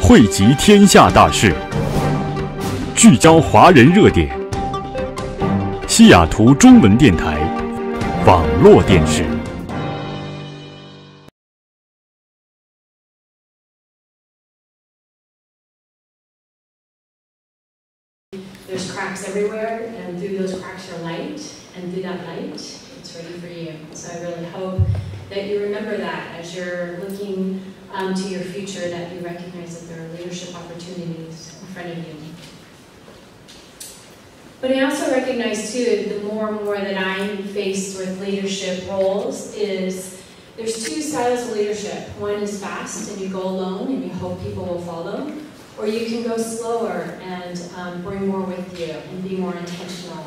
汇集天下大事，聚焦华人热点。西雅图中文电台网络电视。There's cracks everywhere, and through those cracks are light, and through that light, it's ready for you. So I really hope that you remember that as you're looking to your future, that you recognize that there are leadership opportunities in front of you. But I also recognize too, the more and more that I'm faced with leadership roles, is there's two styles of leadership. One is fast, and you go alone, and you hope people will follow. Or you can go slower and bring more with you and be more intentional.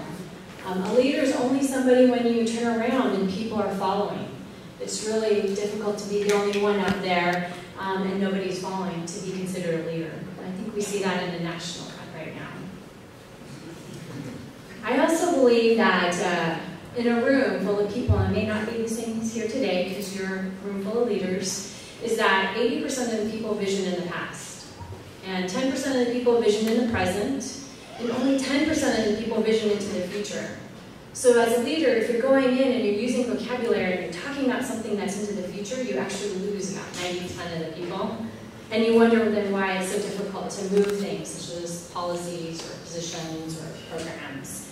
A leader is only somebody when you turn around and people are following. It's really difficult to be the only one out there and nobody's following to be considered a leader. I think we see that in the national right now. I also believe that in a room full of people, and it may not be the same as here today because you're a room full of leaders, is that 80% of the people vision in the past. And 10% of the people vision in the present, and only 10% of the people vision into the future. So as a leader, if you're going in and you're using vocabulary and you're talking about something that's into the future, you actually lose about 90% of the people. And you wonder then why it's so difficult to move things, such as policies or positions or programs.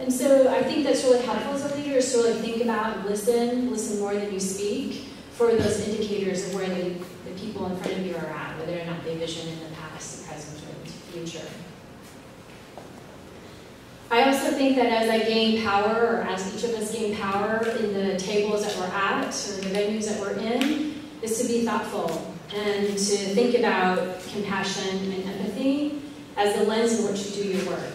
And so I think that's really helpful as a leader, is to really think about, listen more than you speak, for those indicators of where the people in front of you are at, whether or not they vision in the past, the present, or the future. I also think that as I gain power, or as each of us gain power in the tables that we're at, or the venues that we're in, is to be thoughtful and to think about compassion and empathy as the lens in which you do your work.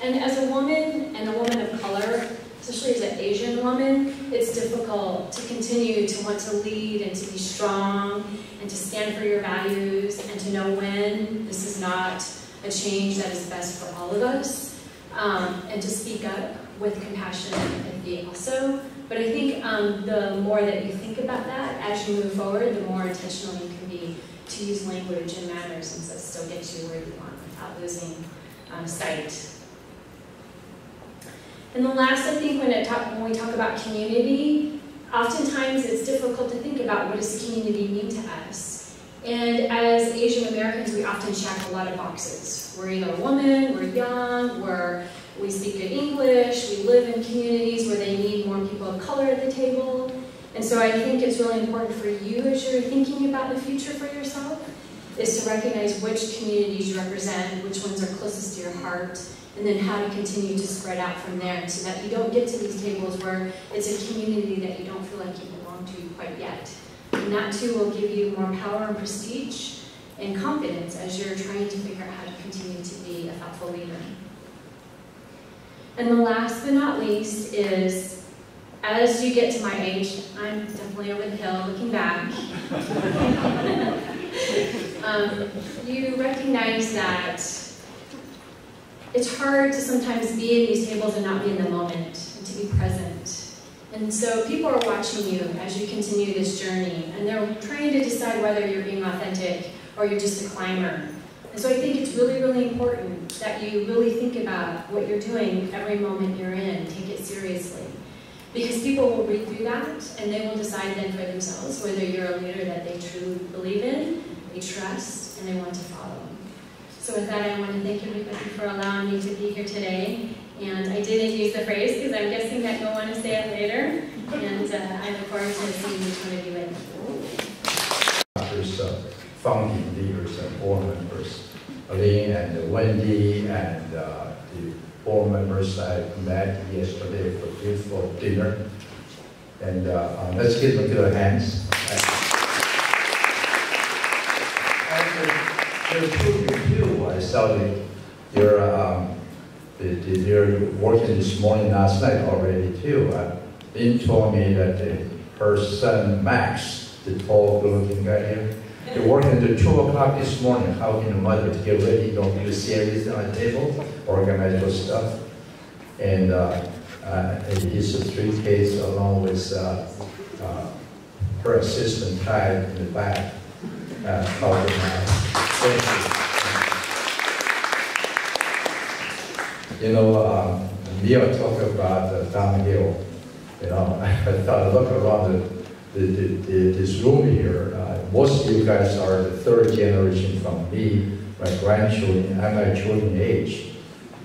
And as a woman, and a woman of color, especially as an Asian woman, it's difficult to continue to want to lead and to be strong and to stand for your values and to know when this is not a change that is best for all of us, and to speak up with compassion and empathy also. But I think the more that you think about that as you move forward, the more intentional you can be to use language and manners and so still get you where you want without losing sight. And the last, I think, when we talk about community, oftentimes it's difficult to think about what does community mean to us. And as Asian Americans, we often check a lot of boxes. We're either a woman, we're young, we speak good English, we live in communities where they need more people of color at the table. And so I think it's really important for you, as you're thinking about the future for yourself, is to recognize which communities you represent, which ones are closest to your heart, and then how to continue to spread out from there so that you don't get to these tables where it's a community that you don't feel like you belong to quite yet. And that too will give you more power and prestige and confidence as you're trying to figure out how to continue to be a thoughtful leader. And the last but not least is, as you get to my age, I'm definitely over the hill looking back, you recognize that it's hard to sometimes be in these tables and not be in the moment, and to be present. And so people are watching you as you continue this journey, and they're trying to decide whether you're being authentic or you're just a climber. And so I think it's really, really important that you really think about what you're doing every moment you're in, take it seriously. Because people will read through that, and they will decide then for themselves whether you're a leader that they truly believe in, they trust, and they want to follow. So with that, I want to thank everybody for allowing me to be here today. And I didn't use the phrase because I'm guessing that you'll want to say it later. And I look forward to seeing each one of you in. There's founding leaders and board members, Lynn and Wendy, and the board members I met yesterday for beautiful dinner. And let's give them good hands. There's two review. I saw that you're working this morning, last night already too. Lynn told me that her son Max, the tall, good-looking guy here, they're working until 2 o'clock this morning, helping the mother to get ready, don't do series on the table, organize your stuff, and his 3 kids along with her assistant Ty in the back. Helping out. You know, Neil talked about downhill. You know, I thought, look around this room here. Most of you guys are the third generation from me, my grandchildren, and my children age.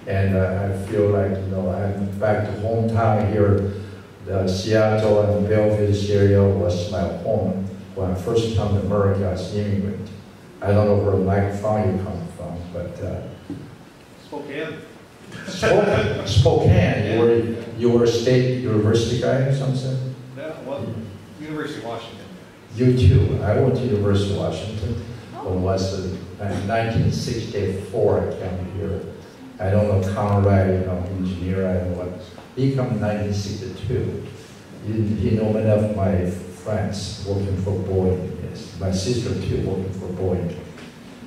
And I feel like, you know, I'm back to hometown here. The Seattle and Belleville area was my home when I first came to America as an immigrant. I don't know where microphone you come from, but Spokane. Spokane. You were a state university guy or something? No, well, University of Washington. You too. I went to University of Washington. When it was in 1964 I came here. I don't know Conrad, you know, engineer, I don't know what. He came in 1962. He know many of my friends working for Boeing. Yes. My sister too working for Boeing.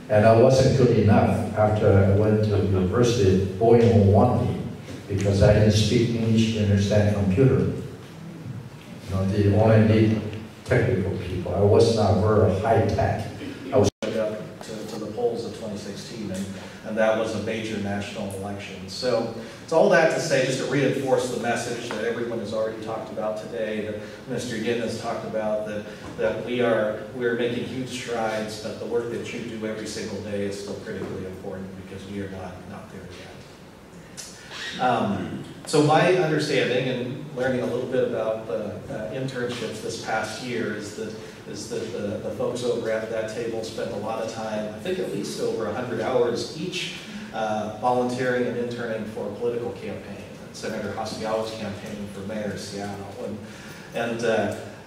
And I wasn't good enough after I went to university. Boeing won't want me because I didn't speak English and understand computer. You know, they only need technical people. I was not very high tech. I was to the polls of 2016, and that was a major national election. So it's all that to say, just to reinforce the message that everyone has already talked about today, that Mr. Yin has talked about, that we're making huge strides, but the work that you do every single day is still critically important because we are not there yet. So my understanding and learning a little bit about internships this past year is that the folks over at that table spent a lot of time, I think at least over 100 hours each, volunteering and interning for a political campaign, Senator Hasegawa's campaign for mayor of Seattle. And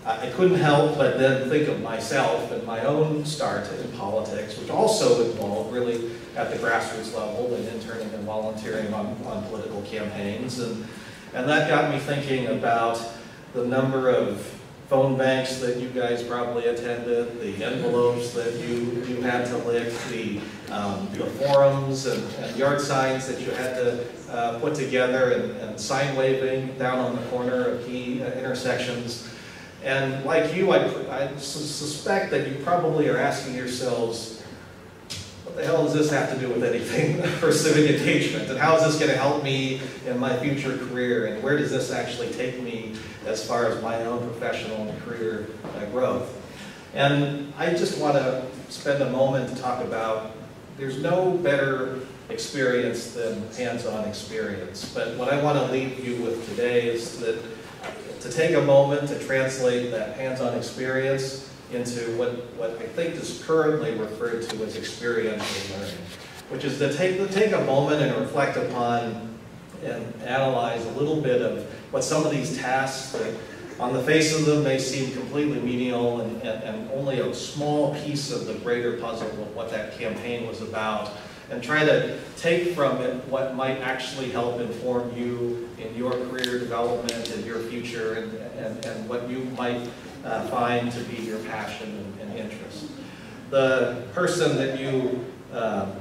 I couldn't help but then think of myself and my own start in politics, which also involved really at the grassroots level and interning and volunteering on political campaigns. And that got me thinking about the number of phone banks that you guys probably attended, the envelopes that you had to lick, the forums and yard signs that you had to put together, and sign waving down on the corner of key intersections. And like you, I suspect that you probably are asking yourselves, what the hell does this have to do with anything for civic engagement? And how is this going to help me in my future career? And where does this actually take me as far as my own professional and career growth? And I just want to spend a moment to talk about, there's no better experience than hands-on experience. But what I want to leave you with today is that to take a moment to translate that hands-on experience into what I think is currently referred to as experiential learning, which is to take a moment and reflect upon and analyze a little bit of what some of these tasks that on the face of them may seem completely menial and only a small piece of the greater puzzle of what that campaign was about, and try to take from it what might actually help inform you in your career development and your future, and what you might find to be your passion and interest. The person that you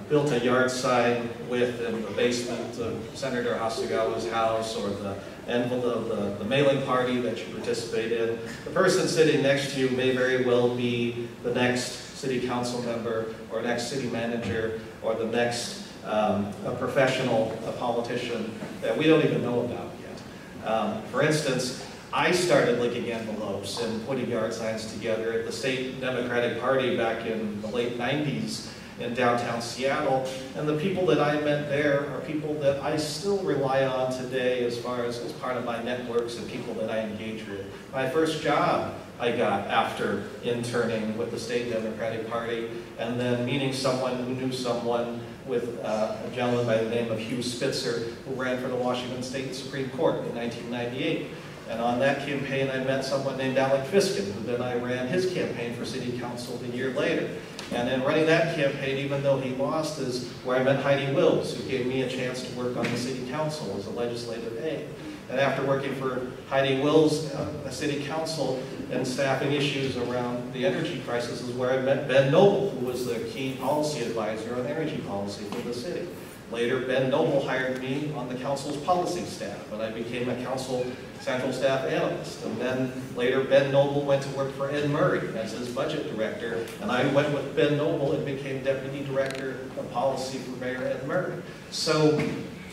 built a yard sign with in the basement of Senator Hasegawa's house, or the envelope, the mailing party that you participate in, the person sitting next to you may very well be the next city council member, or next city manager, or the next a professional, a politician that we don't even know about yet. For instance, I started licking envelopes and putting yard signs together at the State Democratic Party back in the late 90s in downtown Seattle, and the people that I met there are people that I still rely on today as far as part of my networks and people that I engage with. My first job I got after interning with the State Democratic Party, and then meeting someone who knew someone with a gentleman by the name of Hugh Spitzer, who ran for the Washington State Supreme Court in 1998. And on that campaign, I met someone named Alec Fiskin, who then I ran his campaign for city council a year later. And in running that campaign, even though he lost, is where I met Heidi Wills, who gave me a chance to work on the city council as a legislative aide. And after working for Heidi Wills, the city council, and staffing issues around the energy crisis, is where I met Ben Noble, who was the key policy advisor on energy policy for the city. Later, Ben Noble hired me on the council's policy staff, and I became a council central staff analyst. And then later, Ben Noble went to work for Ed Murray as his budget director, and I went with Ben Noble and became deputy director of policy for Mayor Ed Murray. So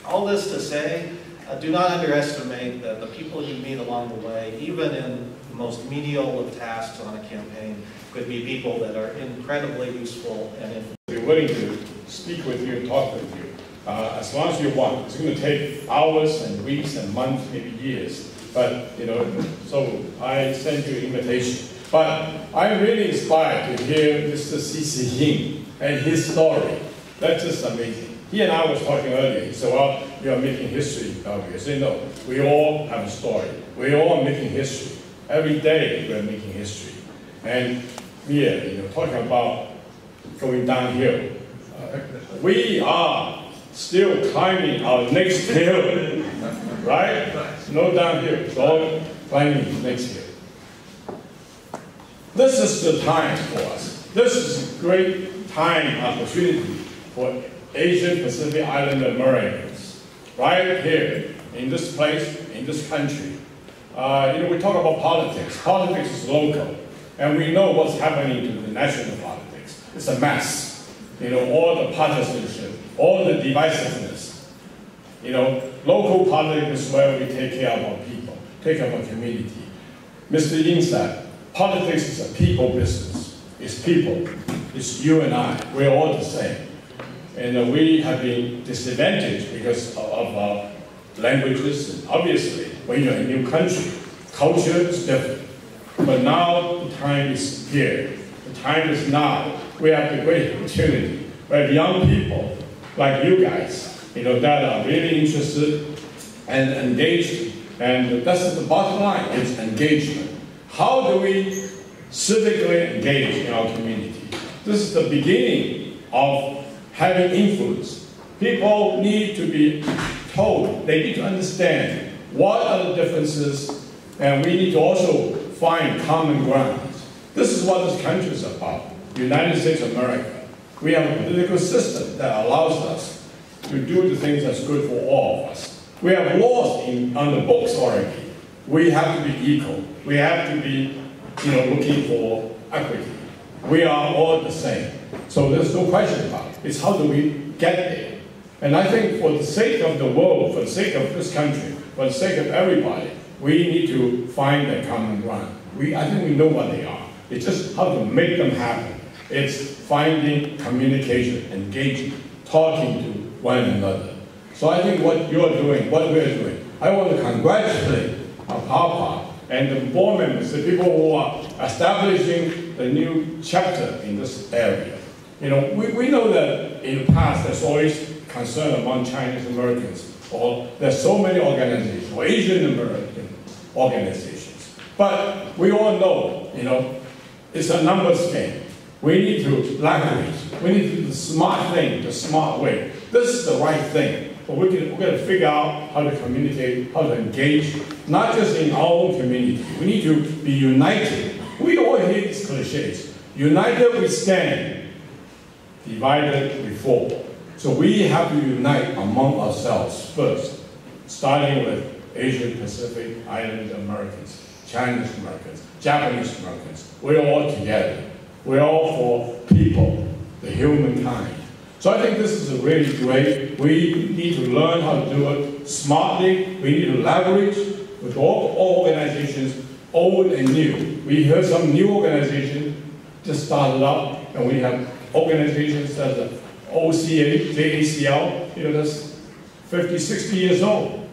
all this to say, do not underestimate the people you meet along the way, even in the most menial of tasks on a campaign, could be people that are incredibly useful and influential. They're willing to speak with you and talk with you as long as you want. It's going to take hours and weeks and months, maybe years. But, you know, so I send you an invitation. But I'm really inspired to hear Mr. C.C. Ying and his story. That's just amazing. He and I was talking earlier. He said, well, we are making history out here. I said, no, we all have a story. We all are making history. Every day we are making history. And here, you know, talking about going downhill. We are still climbing our next hill, right? No downhill, it's all climbing next hill. This is the time for us. This is a great time opportunity for Asian Pacific Islander Americans, right here, in this place, in this country. You know, we talk about politics. Politics is local, and we know what's happening to the national politics. It's a mess. You know, all the partisanship, all the divisiveness. You know, local politics is where we take care of our people, take care of our community. Mr. Ying said, politics is a people business. It's people. It's you and I. We're all the same. And we have been disadvantaged because of our languages. And obviously, when you're in a new country, culture is different. But now the time is here. The time is now. We have the great opportunity. We have young people like you guys, you know, that are really interested and engaged. And that's the bottom line, it's engagement. How do we civically engage in our community? This is the beginning of having influence. People need to be told, they need to understand what are the differences, and we need to also find common ground. This is what this country is about. United States of America. We have a political system that allows us to do the things that's good for all of us. We have laws on the books already. We have to be equal. We have to be, you know, looking for equity. We are all the same. So there's no question about it. It's how do we get there? And I think for the sake of the world, for the sake of this country, for the sake of everybody, we need to find that common ground. I think we know what they are. It's just how to make them happen. It's finding communication, engaging, talking to one another. So I think what you're doing, what we're doing, I want to congratulate APAPA and the board members, the people who are establishing the new chapter in this area. You know, we know that in the past there's always concern among Chinese Americans, or there's so many organizations, or Asian American organizations. But we all know, you know, it's a numbers game. We need to leverage. We need to do the smart thing, the smart way. This is the right thing. But we're going to figure out how to communicate, how to engage, not just in our own community. We need to be united. We all hear these cliches. United we stand, divided we fall. So we have to unite among ourselves first, starting with Asian Pacific Islander Americans, Chinese Americans, Japanese Americans. We're all together. We're all for people, the humankind. So I think this is really great. We need to learn how to do it smartly. We need to leverage with all organizations, old and new. We heard some new organizations just started up, and we have organizations that are OCA, JACL, you know, that's 50, 60 years old.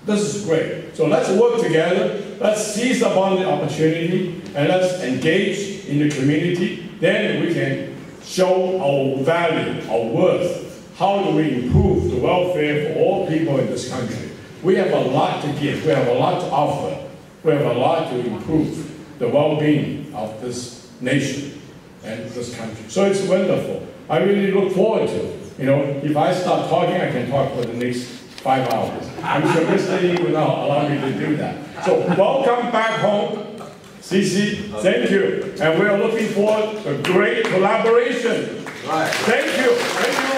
This is great. So let's work together. Let's seize upon the opportunity, and let's engage in the community. Then we can show our value, our worth. How do we improve the welfare for all people in this country? We have a lot to give. We have a lot to offer. We have a lot to improve the well-being of this nation and this country. So it's wonderful. I really look forward to it. You know, if I start talking, I can talk for the next 5 hours. I'm sure Mr. Ying will not allow me to do that. So welcome back home. CC, thank you. And we are looking forward to a great collaboration. Right. Thank you. Thank you.